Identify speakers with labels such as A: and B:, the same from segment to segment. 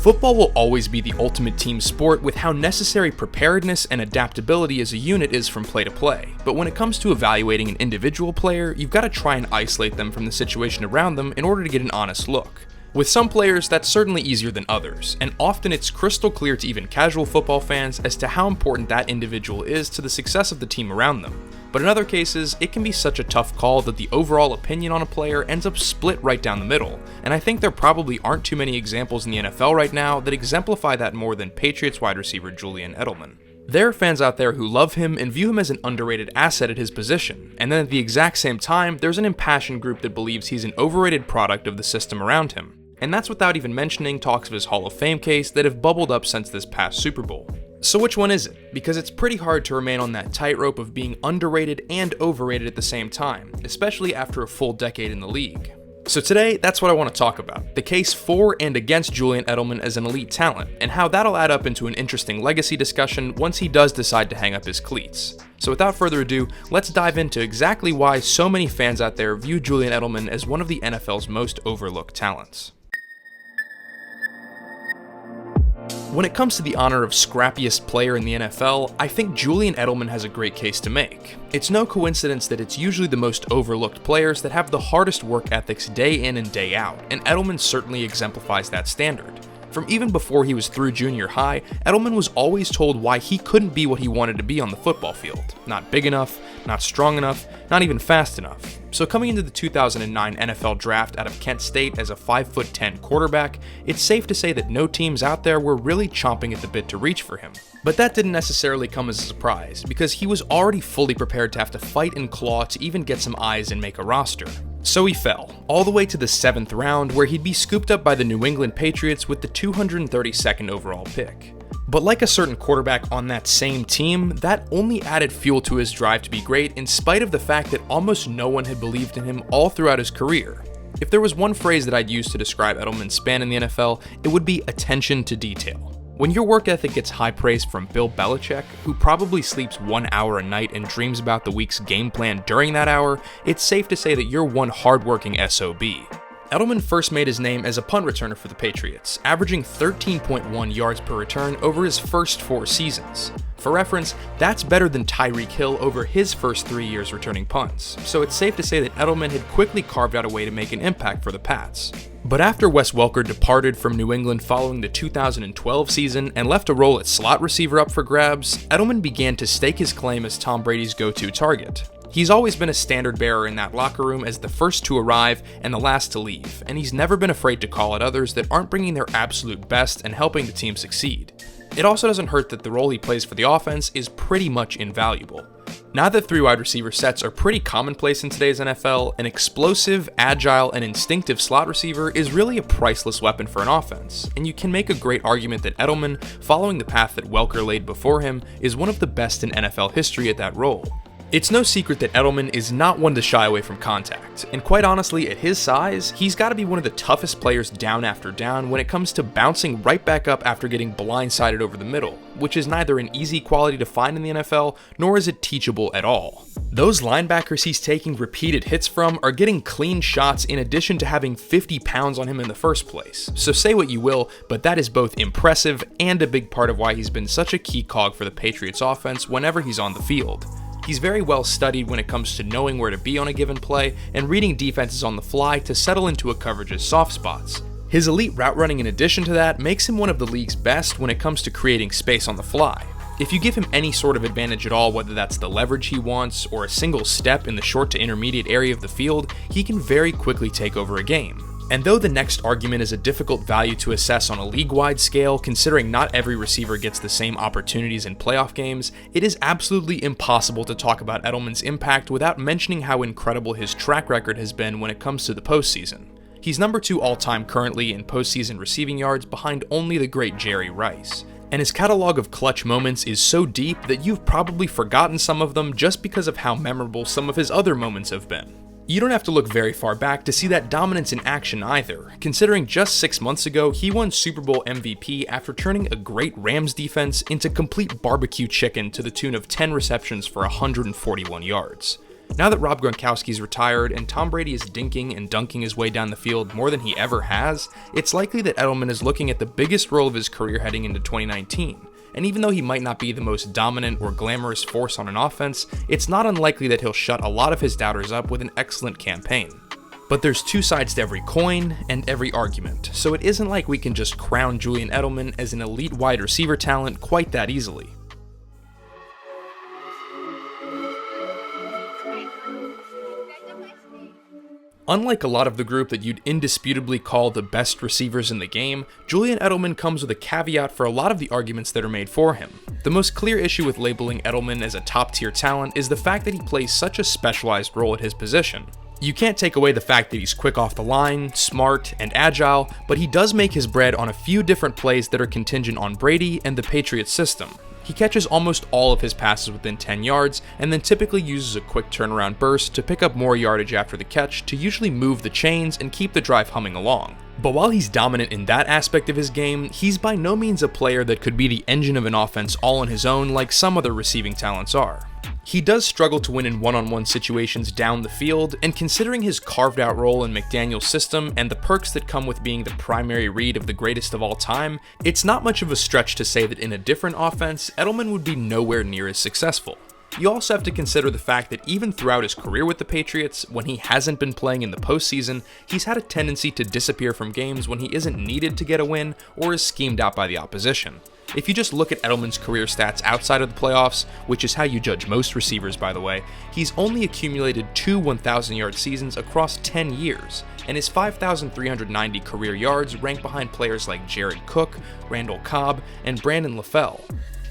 A: Football will always be the ultimate team sport with how necessary preparedness and adaptability as a unit is from play to play, but when it comes to evaluating an individual player, you've got to try and isolate them from the situation around them in order to get an honest look. With some players, that's certainly easier than others, and often it's crystal clear to even casual football fans as to how important that individual is to the success of the team around them. But in other cases, it can be such a tough call that the overall opinion on a player ends up split right down the middle, and I think there probably aren't too many examples in the NFL right now that exemplify that more than Patriots wide receiver Julian Edelman. There are fans out there who love him and view him as an underrated asset at his position, and then at the exact same time, there's an impassioned group that believes he's an overrated product of the system around him. And that's without even mentioning talks of his Hall of Fame case that have bubbled up since this past Super Bowl. So which one is it? Because it's pretty hard to remain on that tightrope of being underrated and overrated at the same time, especially after a full decade in the league. So today, that's what I want to talk about, the case for and against Julian Edelman as an elite talent, and how that'll add up into an interesting legacy discussion once he does decide to hang up his cleats. So without further ado, let's dive into exactly why so many fans out there view Julian Edelman as one of the NFL's most overlooked talents. When it comes to the honor of scrappiest player in the NFL, I think Julian Edelman has a great case to make. It's no coincidence that it's usually the most overlooked players that have the hardest work ethics day in and day out, and Edelman certainly exemplifies that standard. From even before he was through junior high, Edelman was always told why he couldn't be what he wanted to be on the football field. Not big enough, not strong enough, not even fast enough. So coming into the 2009 NFL Draft out of Kent State as a 5'10" quarterback, it's safe to say that no teams out there were really chomping at the bit to reach for him. But that didn't necessarily come as a surprise, because he was already fully prepared to have to fight and claw to even get some eyes and make a roster. So he fell, all the way to the 7th round, where he'd be scooped up by the New England Patriots with the 232nd overall pick. But like a certain quarterback on that same team, that only added fuel to his drive to be great in spite of the fact that almost no one had believed in him all throughout his career. If there was one phrase that I'd use to describe Edelman's span in the NFL, it would be attention to detail. When your work ethic gets high praise from Bill Belichick, who probably sleeps 1 hour a night and dreams about the week's game plan during that hour, it's safe to say that you're one hardworking SOB. Edelman first made his name as a punt returner for the Patriots, averaging 13.1 yards per return over his first 4 seasons. For reference, that's better than Tyreek Hill over his first 3 years returning punts, so it's safe to say that Edelman had quickly carved out a way to make an impact for the Pats. But after Wes Welker departed from New England following the 2012 season and left a role at slot receiver up for grabs, Edelman began to stake his claim as Tom Brady's go-to target. He's always been a standard bearer in that locker room as the first to arrive and the last to leave, and he's never been afraid to call out others that aren't bringing their absolute best and helping the team succeed. It also doesn't hurt that the role he plays for the offense is pretty much invaluable. Now that 3 wide receiver sets are pretty commonplace in today's NFL, an explosive, agile, and instinctive slot receiver is really a priceless weapon for an offense, and you can make a great argument that Edelman, following the path that Welker laid before him, is one of the best in NFL history at that role. It's no secret that Edelman is not one to shy away from contact, and quite honestly, at his size, he's got to be one of the toughest players down after down when it comes to bouncing right back up after getting blindsided over the middle, which is neither an easy quality to find in the NFL, nor is it teachable at all. Those linebackers he's taking repeated hits from are getting clean shots in addition to having 50 pounds on him in the first place, so say what you will, but that is both impressive and a big part of why he's been such a key cog for the Patriots offense whenever he's on the field. He's very well studied when it comes to knowing where to be on a given play and reading defenses on the fly to settle into a coverage's soft spots. His elite route running in addition to that makes him one of the league's best when it comes to creating space on the fly. If you give him any sort of advantage at all, whether that's the leverage he wants or a single step in the short to intermediate area of the field, he can very quickly take over a game. And though the next argument is a difficult value to assess on a league-wide scale, considering not every receiver gets the same opportunities in playoff games, it is absolutely impossible to talk about Edelman's impact without mentioning how incredible his track record has been when it comes to the postseason. He's number 2 all-time currently in postseason receiving yards behind only the great Jerry Rice. And his catalog of clutch moments is so deep that you've probably forgotten some of them just because of how memorable some of his other moments have been. You don't have to look very far back to see that dominance in action either, considering just 6 months ago he won Super Bowl MVP after turning a great Rams defense into complete barbecue chicken to the tune of 10 receptions for 141 yards. Now that Rob Gronkowski's retired and Tom Brady is dinking and dunking his way down the field more than he ever has, it's likely that Edelman is looking at the biggest role of his career heading into 2019. And even though he might not be the most dominant or glamorous force on an offense, it's not unlikely that he'll shut a lot of his doubters up with an excellent campaign. But there's two sides to every coin and every argument, so it isn't like we can just crown Julian Edelman as an elite wide receiver talent quite that easily. Unlike a lot of the group that you'd indisputably call the best receivers in the game, Julian Edelman comes with a caveat for a lot of the arguments that are made for him. The most clear issue with labeling Edelman as a top-tier talent is the fact that he plays such a specialized role at his position. You can't take away the fact that he's quick off the line, smart, and agile, but he does make his bread on a few different plays that are contingent on Brady and the Patriots system. He catches almost all of his passes within 10 yards, and then typically uses a quick turnaround burst to pick up more yardage after the catch to usually move the chains and keep the drive humming along. But while he's dominant in that aspect of his game, he's by no means a player that could be the engine of an offense all on his own like some other receiving talents are. He does struggle to win in one-on-one situations down the field, and considering his carved-out role in McDaniel's system and the perks that come with being the primary read of the greatest of all time, it's not much of a stretch to say that in a different offense, Edelman would be nowhere near as successful. You also have to consider the fact that even throughout his career with the Patriots, when he hasn't been playing in the postseason, he's had a tendency to disappear from games when he isn't needed to get a win or is schemed out by the opposition. If you just look at Edelman's career stats outside of the playoffs, which is how you judge most receivers by the way, he's only accumulated 2 1,000-yard seasons across 10 years, and his 5,390 career yards rank behind players like Jared Cook, Randall Cobb, and Brandon LaFell.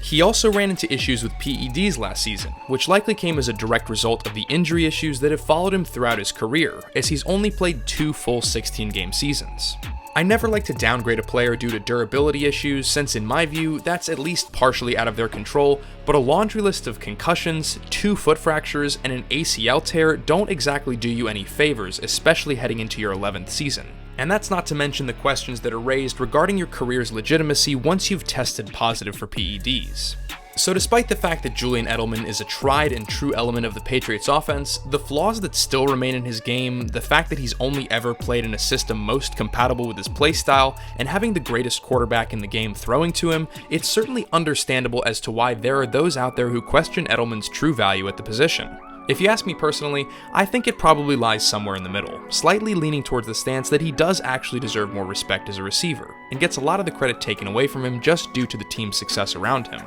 A: He also ran into issues with PEDs last season, which likely came as a direct result of the injury issues that have followed him throughout his career, as he's only played 2 full 16-game seasons. I never like to downgrade a player due to durability issues, since in my view, that's at least partially out of their control, but a laundry list of concussions, 2 foot fractures, and an ACL tear don't exactly do you any favors, especially heading into your 11th season. And that's not to mention the questions that are raised regarding your career's legitimacy once you've tested positive for PEDs. So despite the fact that Julian Edelman is a tried and true element of the Patriots offense, the flaws that still remain in his game, the fact that he's only ever played in a system most compatible with his playstyle, and having the greatest quarterback in the game throwing to him, it's certainly understandable as to why there are those out there who question Edelman's true value at the position. If you ask me personally, I think it probably lies somewhere in the middle, slightly leaning towards the stance that he does actually deserve more respect as a receiver, and gets a lot of the credit taken away from him just due to the team's success around him.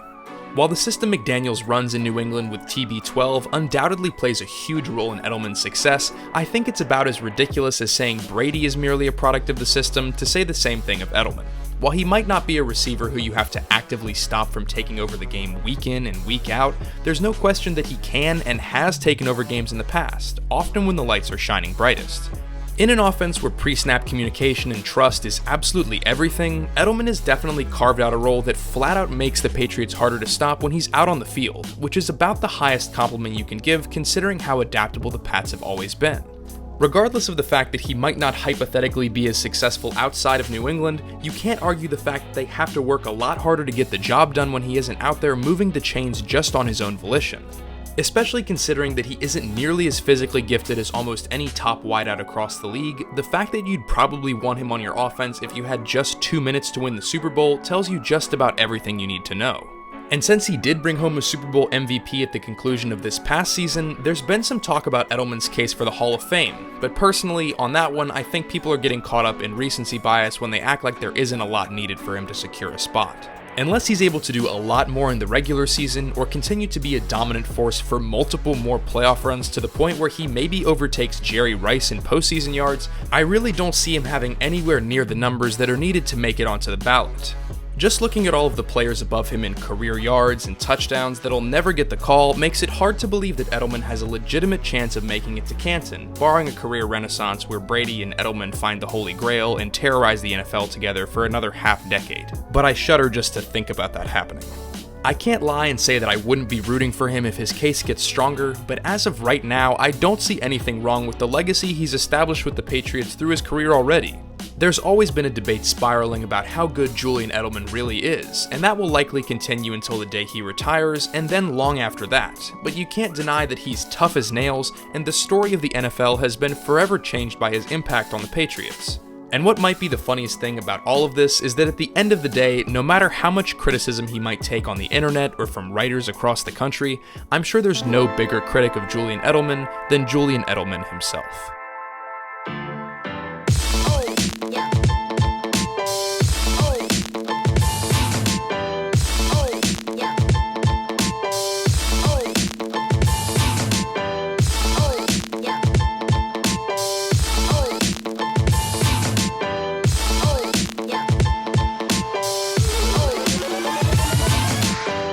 A: While the system McDaniels runs in New England with TB12 undoubtedly plays a huge role in Edelman's success, I think it's about as ridiculous as saying Brady is merely a product of the system to say the same thing of Edelman. While he might not be a receiver who you have to actively stop from taking over the game week in and week out, there's no question that he can and has taken over games in the past, often when the lights are shining brightest. In an offense where pre-snap communication and trust is absolutely everything, Edelman has definitely carved out a role that flat out makes the Patriots harder to stop when he's out on the field, which is about the highest compliment you can give considering how adaptable the Pats have always been. Regardless of the fact that he might not hypothetically be as successful outside of New England, you can't argue the fact that they have to work a lot harder to get the job done when he isn't out there moving the chains just on his own volition. Especially considering that he isn't nearly as physically gifted as almost any top wideout across the league, the fact that you'd probably want him on your offense if you had just 2 minutes to win the Super Bowl tells you just about everything you need to know. And since he did bring home a Super Bowl MVP at the conclusion of this past season, there's been some talk about Edelman's case for the Hall of Fame, but personally, on that one, I think people are getting caught up in recency bias when they act like there isn't a lot needed for him to secure a spot. Unless he's able to do a lot more in the regular season or continue to be a dominant force for multiple more playoff runs to the point where he maybe overtakes Jerry Rice in postseason yards, I really don't see him having anywhere near the numbers that are needed to make it onto the ballot. Just looking at all of the players above him in career yards and touchdowns that'll never get the call makes it hard to believe that Edelman has a legitimate chance of making it to Canton, barring a career renaissance where Brady and Edelman find the Holy Grail and terrorize the NFL together for another half-decade. But I shudder just to think about that happening. I can't lie and say that I wouldn't be rooting for him if his case gets stronger, but as of right now, I don't see anything wrong with the legacy he's established with the Patriots through his career already. There's always been a debate spiraling about how good Julian Edelman really is, and that will likely continue until the day he retires, and then long after that. But you can't deny that he's tough as nails, and the story of the NFL has been forever changed by his impact on the Patriots. And what might be the funniest thing about all of this is that at the end of the day, no matter how much criticism he might take on the internet or from writers across the country, I'm sure there's no bigger critic of Julian Edelman than Julian Edelman himself.